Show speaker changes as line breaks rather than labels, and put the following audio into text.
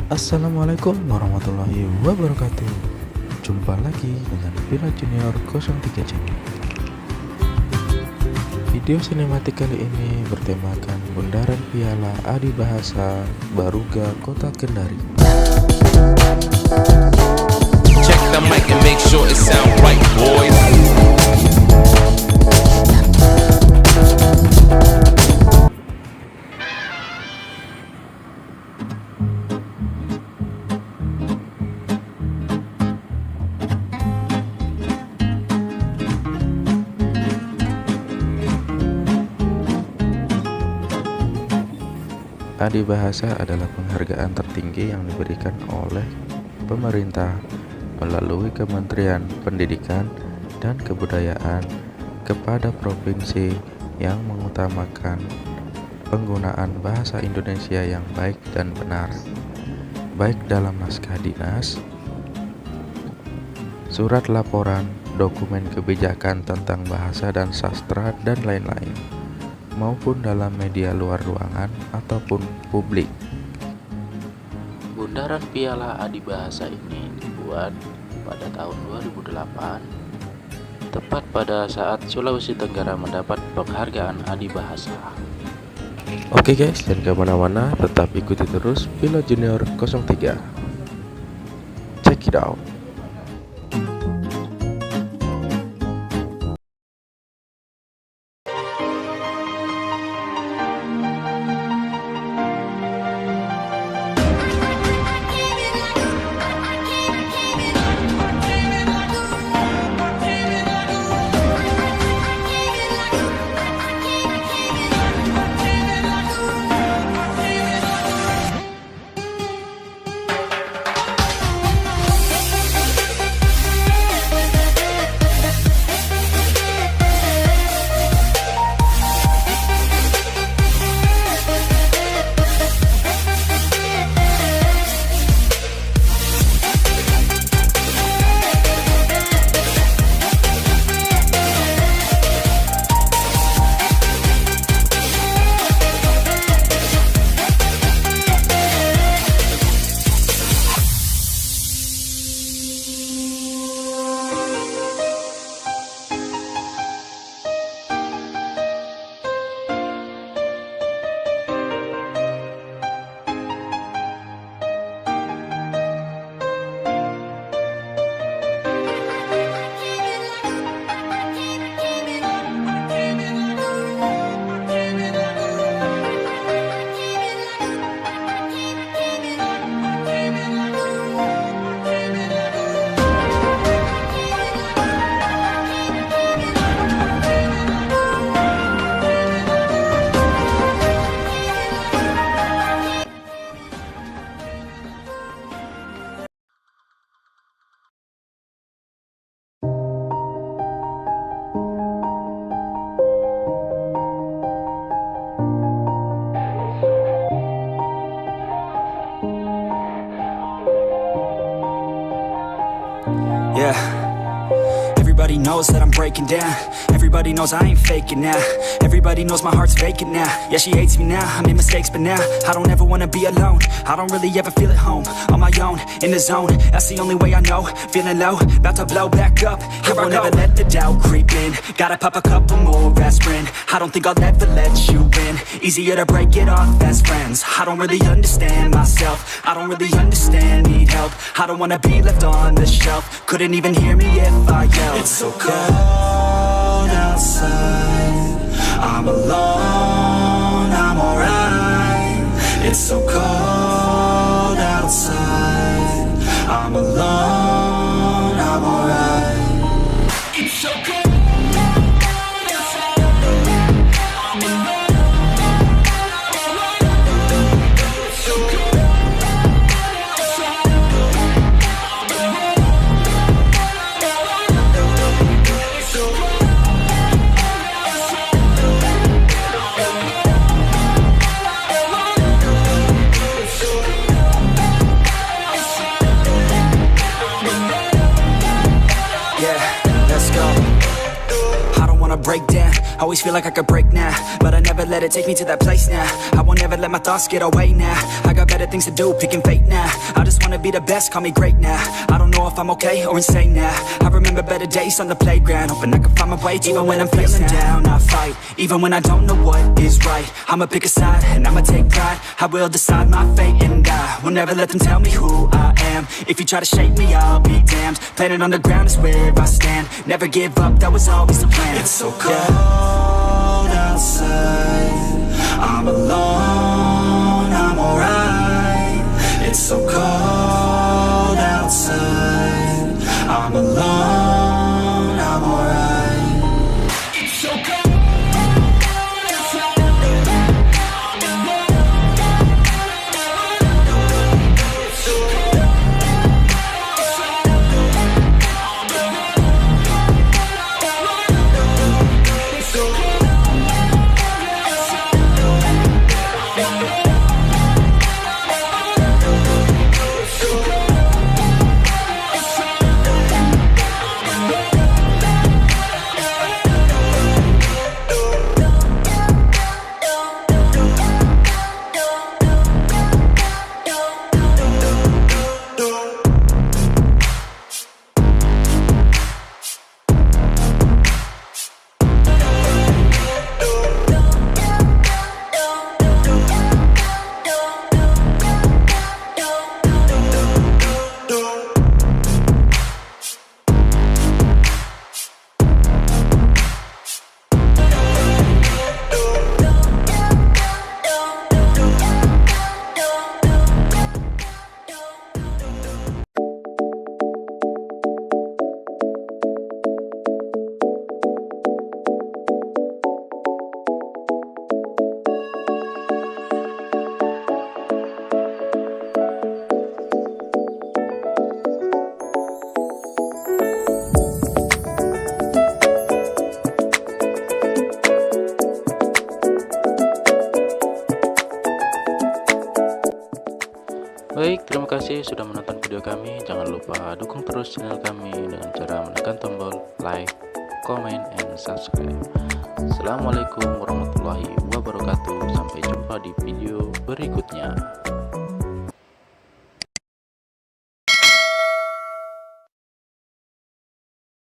Assalamualaikum warahmatullahi wabarakatuh. Jumpa lagi dengan Piala Junior 03 channel. Video sinematik kali ini bertemakan Bundaran Piala Adibahasa Baruga Kota Kendari.
Check the mic and make sure it sound right, boys.
Adibahasa adalah penghargaan tertinggi yang diberikan oleh pemerintah melalui Kementerian Pendidikan dan Kebudayaan kepada provinsi yang mengutamakan penggunaan bahasa Indonesia yang baik dan benar, baik dalam naskah dinas, surat laporan, dokumen kebijakan tentang bahasa dan sastra, dan lain-lain, maupun dalam media luar ruangan ataupun publik.
Bundaran Piala Adibahasa ini dibuat pada tahun 2008, tepat pada saat Sulawesi Tenggara mendapat penghargaan Adibahasa.
Oke guys, jangan kemana-mana, tetap ikuti terus Piala Junior 03. Check it out.
Yeah, everybody knows that I'm breaking down. Everybody knows I ain't faking now. Everybody knows my heart's vacant now. Yeah, she hates me now, I made mistakes, but now I don't ever wanna be alone. I don't really ever feel at home, on my own, in the zone. That's the only way I know, feeling low, about to blow back up. Here I won't ever let the doubt creep in. Gotta pop a couple more aspirin. I don't think I'll ever let you in. Easier to break it off best friends. I don't really understand myself, I don't really understand, need help. I don't wanna be left on the shelf. Couldn't even hear me if I yelled. It's so cold outside, I'm alone, I'm alright. It's so cold outside, I'm alone, I'm alright. It's so cold. Always feel like I could break now, but I never let it take me to that place now. I won't ever let my thoughts get away now. I got better things to do, picking fate now. I just wanna be the best, call me great now. I don't know if I'm okay or insane now. I remember better days on the playground, hoping I can find my way even when I'm feeling down. I fight, even when I don't know what is right. I'ma pick a side, and I'ma take pride. I will decide my fate, and I will never let them tell me who I am. If you try to shake me, I'll be damned. Planet on the ground is where I stand. Never give up, that was always the plan. It's so cold outside, I'm alone, I'm alright. It's so cold outside, I'm alone, I'm alright. It's so cold.
Baik, terima kasih sudah menonton video kami. Jangan lupa dukung terus channel kami dengan cara menekan tombol like, comment, and subscribe. Assalamualaikum warahmatullahi wabarakatuh. Sampai jumpa di video berikutnya.